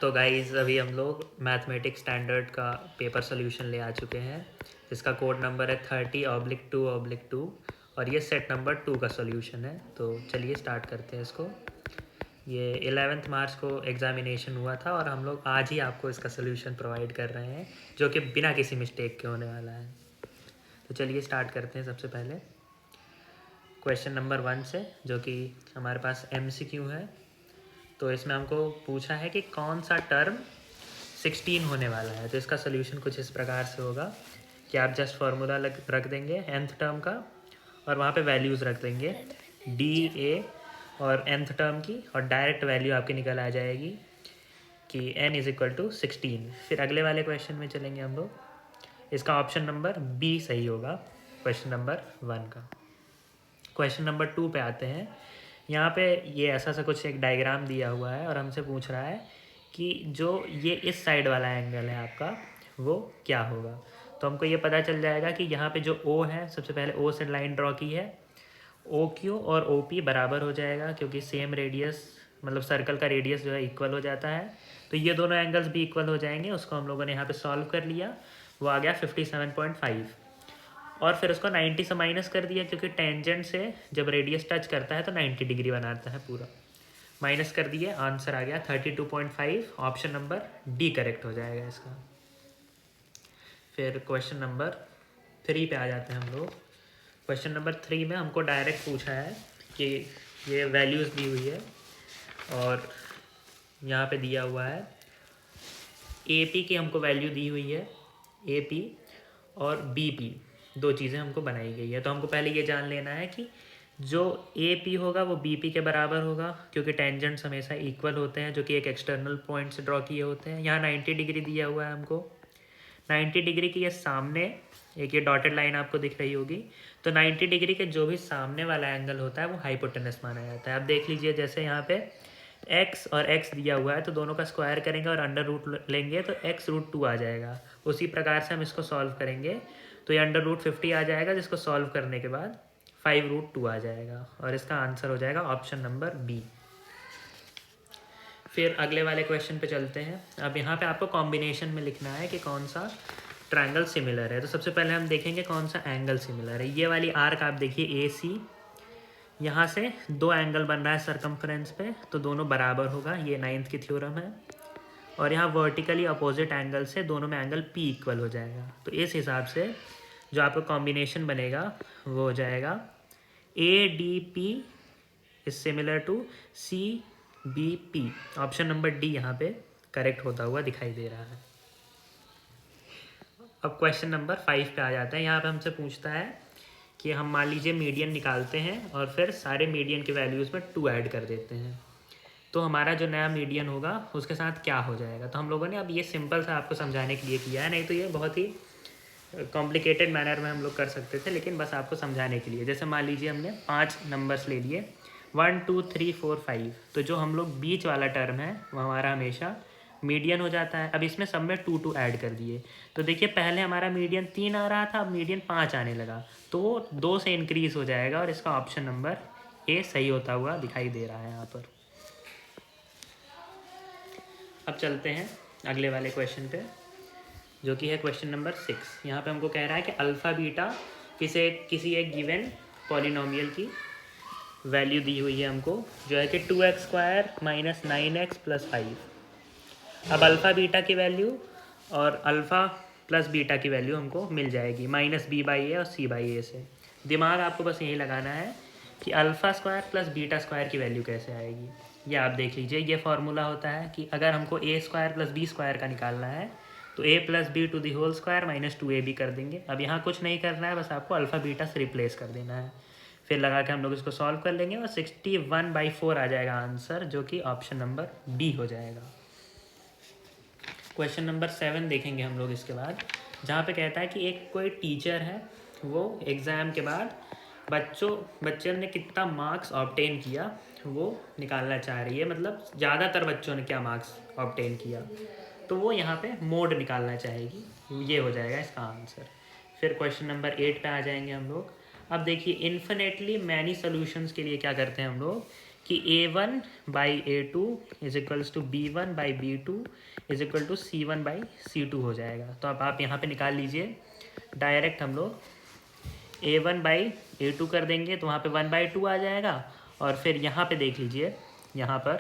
तो गाइस अभी हम लोग मैथमेटिक्स स्टैंडर्ड का पेपर सोल्यूशन ले आ चुके हैं जिसका कोड नंबर है 30/2/2 और ये सेट नंबर 2 का सोल्यूशन है। तो चलिए स्टार्ट करते हैं इसको। ये 11 मार्च को एग्ज़ामिनेशन हुआ था और हम लोग आज ही आपको इसका सोल्यूशन प्रोवाइड कर रहे हैं जो कि बिना किसी मिस्टेक के होने वाला है। तो चलिए स्टार्ट करते हैं। सबसे पहले क्वेश्चन नंबर 1 से, जो कि हमारे पास MCQ है। तो इसमें हमको पूछा है कि कौन सा टर्म 16 होने वाला है। तो इसका सोल्यूशन कुछ इस प्रकार से होगा कि आप जस्ट फार्मूला रख देंगे nth टर्म का और वहाँ पे वैल्यूज़ रख देंगे DA और nth टर्म की, और डायरेक्ट वैल्यू आपकी निकल आ जाएगी कि n = 16। फिर अगले वाले क्वेश्चन में चलेंगे हम लोग। इसका ऑप्शन नंबर B सही होगा क्वेश्चन नंबर 1 का। क्वेश्चन नंबर 2 पे आते हैं। यहाँ पे ये ऐसा सा कुछ एक डायग्राम दिया हुआ है और हमसे पूछ रहा है कि जो ये इस साइड वाला एंगल है आपका वो क्या होगा। तो हमको ये पता चल जाएगा कि यहाँ पे जो O है, सबसे पहले O से लाइन ड्रॉ की है। OQ और OP बराबर हो जाएगा क्योंकि सेम रेडियस, मतलब सर्कल का रेडियस जो है इक्वल हो जाता है। तो ये दोनों एंगल्स भी इक्वल हो जाएंगे। उसको हम लोगों ने यहाँ पे सॉल्व कर लिया, वो आ गया 57.5। और फिर उसको 90 से माइनस कर दिया क्योंकि टेंजेंट से जब रेडियस टच करता है तो 90 डिग्री बनाता है पूरा। माइनस कर दिए, आंसर आ गया 32.5। ऑप्शन नंबर D करेक्ट हो जाएगा इसका। फिर क्वेश्चन नंबर 3 पे आ जाते हैं हम लोग। क्वेश्चन नंबर 3 में हमको डायरेक्ट पूछा है कि ये वैल्यूज़ दी हुई है और यहाँ पे दिया हुआ है AP की हमको वैल्यू दी हुई है, AP और BP दो चीज़ें हमको बनाई गई है। तो हमको पहले ये जान लेना है कि जो AP होगा वो BP के बराबर होगा क्योंकि टेंजेंट्स हमेशा इक्वल होते हैं, जो कि एक एक्सटर्नल पॉइंट से ड्रॉ किए होते हैं। यहाँ 90 डिग्री दिया हुआ है हमको। 90 डिग्री के ये सामने एक ये डॉटेड लाइन आपको दिख रही होगी। तो 90 डिग्री के जो भी सामने वाला एंगल होता है वो हाइपोटेनस माना जाता है। आप देख लीजिए, जैसे यहाँ पे x और x दिया हुआ है तो दोनों का स्क्वायर करेंगे और अंडर रूट लेंगे तो x√2 आ जाएगा। उसी प्रकार से हम इसको सॉल्व करेंगे तो ये अंडर रूट 50 आ जाएगा, जिसको सॉल्व करने के बाद 5√2 आ जाएगा और इसका आंसर हो जाएगा ऑप्शन नंबर B। फिर अगले वाले क्वेश्चन पे चलते हैं। अब यहाँ पे आपको कॉम्बिनेशन में लिखना है कि कौन सा ट्रायंगल सिमिलर है। तो सबसे पहले हम देखेंगे कौन सा एंगल सिमिलर है। ये वाली आर्क आप देखिए AC, यहाँ से दो एंगल बन रहा है सरकमफ्रेंस पे, तो दोनों बराबर होगा, ये 9th की थ्योरम है। और यहाँ वर्टिकली अपोजिट एंगल से दोनों में एंगल P इक्वल हो जाएगा। तो इस हिसाब से जो आपका कॉम्बिनेशन बनेगा वो हो जाएगा ADP is similar to CBP। Option number D यहाँ पे करेक्ट होता हुआ दिखाई दे रहा है। अब क्वेश्चन नंबर 5 पे आ जाता है। यहाँ पे हमसे पूछता है कि हम मान लीजिए मीडियन निकालते हैं और फिर सारे मीडियन के वैल्यूज़ में 2 ऐड कर देते हैं, तो हमारा जो नया मीडियन होगा उसके साथ क्या हो जाएगा। तो हम लोगों ने अब ये सिंपल सा आपको समझाने के लिए किया है, नहीं तो ये बहुत ही कॉम्प्लिकेटेड मैनर में हम लोग कर सकते थे, लेकिन बस आपको समझाने के लिए। जैसे मान लीजिए हमने 5 नंबर्स ले लिए 1 2 3 4 5, तो जो हम लोग बीच वाला टर्म है वो हमारा हमेशा मीडियन हो जाता है। अब इसमें सब में 2 2 ऐड कर दिए, तो देखिए पहले हमारा मीडियन 3 आ रहा था, अब मीडियन 5 आने लगा, तो वो 2 से इंक्रीज हो जाएगा और इसका ऑप्शन नंबर A सही होता हुआ दिखाई दे रहा है यहाँ पर। अब चलते हैं अगले वाले क्वेश्चन पे, जो कि है क्वेश्चन नंबर 6। यहाँ पे हमको कह रहा है कि अल्फ़ा बीटा किसी एक गिवन पॉलिनोमियल की वैल्यू दी हुई है हमको, जो है कि 2x² - 9x + 5। अब अल्फ़ा बीटा की वैल्यू और अल्फ़ा प्लस बीटा की वैल्यू हमको मिल जाएगी -b/a और c/a से। दिमाग आपको बस यही लगाना है कि α² + β² की वैल्यू कैसे आएगी। ये आप देख लीजिए, ये फार्मूला होता है कि अगर हमको a² + b² का निकालना है तो a + b² - 2ab कर देंगे। अब यहाँ कुछ नहीं करना है, बस आपको अल्फ़ा बीटा से रिप्लेस कर देना है। फिर लगा के हम लोग इसको सॉल्व कर लेंगे और 61/4 आ जाएगा आंसर, जो कि ऑप्शन नंबर B हो जाएगा। क्वेश्चन नंबर 7 देखेंगे हम लोग इसके बाद, जहाँ पे कहता है कि एक कोई टीचर है, वो एग्ज़ाम के बाद बच्चे ने कितना मार्क्स ऑब्टेन किया वो निकालना चाह रही है, मतलब ज़्यादातर बच्चों ने क्या मार्क्स ऑब्टेन किया, तो वो यहाँ पे मोड निकालना चाहेगी। ये हो जाएगा इसका आंसर। फिर क्वेश्चन नंबर 8 पे आ जाएंगे हम लोग। अब देखिए इन्फिनेटली मैनी सोल्यूशंस के लिए क्या करते हैं हम लोग कि A1/A2 is equals to B1/B2 is equal to C1/C2 हो जाएगा। तो अब आप यहाँ पे निकाल लीजिए, डायरेक्ट हम लोग A1/A2 कर देंगे तो वहाँ पे 1/2 आ जाएगा। और फिर यहाँ पे देख लीजिए, यहाँ पर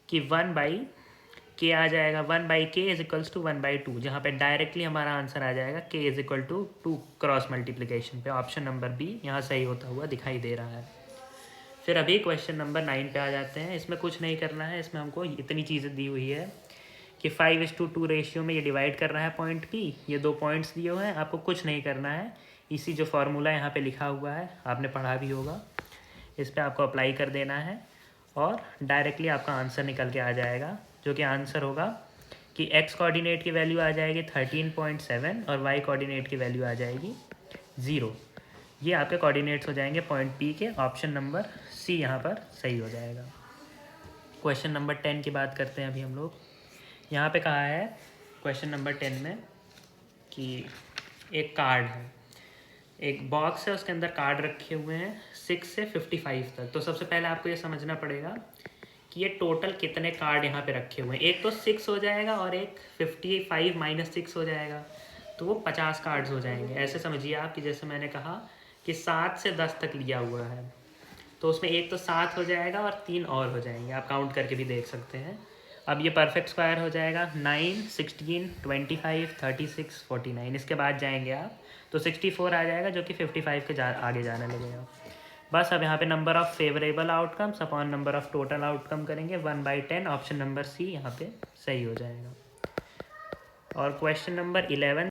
कि 1/k आ जाएगा, 1/k इज इक्वल्स टू 1/2, जहाँ पे डायरेक्टली हमारा आंसर आ जाएगा k is equal to 2 cross multiplication पे। ऑप्शन नंबर बी यहाँ सही होता हुआ दिखाई दे रहा है। फिर अभी क्वेश्चन नंबर 9 पे आ जाते हैं। इसमें कुछ नहीं करना है, इसमें हमको इतनी चीज़ें दी हुई है कि 5:2 रेशियो में ये डिवाइड कर रहा है पॉइंट P। ये 2 पॉइंट्स दिए हुए हैं, आपको कुछ नहीं करना है। इसी जो फार्मूला यहाँ पे लिखा हुआ है, आपने पढ़ा भी होगा, इस पर आपको अप्लाई कर देना है और डायरेक्टली आपका आंसर निकल के आ जाएगा, जो कि आंसर होगा कि x कोऑर्डिनेट की वैल्यू आ जाएगी 13.7 और y कोऑर्डिनेट की वैल्यू आ जाएगी 0। ये आपके कोऑर्डिनेट्स हो जाएंगे पॉइंट P के। ऑप्शन नंबर सी यहाँ पर सही हो जाएगा। क्वेश्चन नंबर 10 की बात करते हैं अभी हम लोग। यहाँ पे कहा है क्वेश्चन नंबर 10 में कि एक कार्ड है, एक बॉक्स है, उसके अंदर कार्ड रखे हुए हैं 6 से 55 तक। तो सबसे पहले आपको ये समझना पड़ेगा कि ये टोटल कितने कार्ड यहाँ पे रखे हुए हैं। एक तो 6 हो जाएगा और एक 55 माइनस 6 हो जाएगा, तो वो 50 कार्ड्स हो जाएंगे। ऐसे समझिए आप कि जैसे मैंने कहा कि 7 से 10 तक लिया हुआ है, तो उसमें एक तो 7 हो जाएगा और 3 और हो जाएंगे, आप काउंट करके भी देख सकते हैं। अब ये परफेक्ट स्क्वायर हो जाएगा 9, 16, 25, 36, 49। इसके बाद जाएंगे आप तो 64 आ जाएगा, जो कि 55 के आगे जाने लगेगा। बस अब यहाँ पे number of favourable outcomes upon number of total outcome करेंगे 1/10। ऑप्शन नंबर सी यहाँ पे सही हो जाएगा। और क्वेश्चन नंबर 11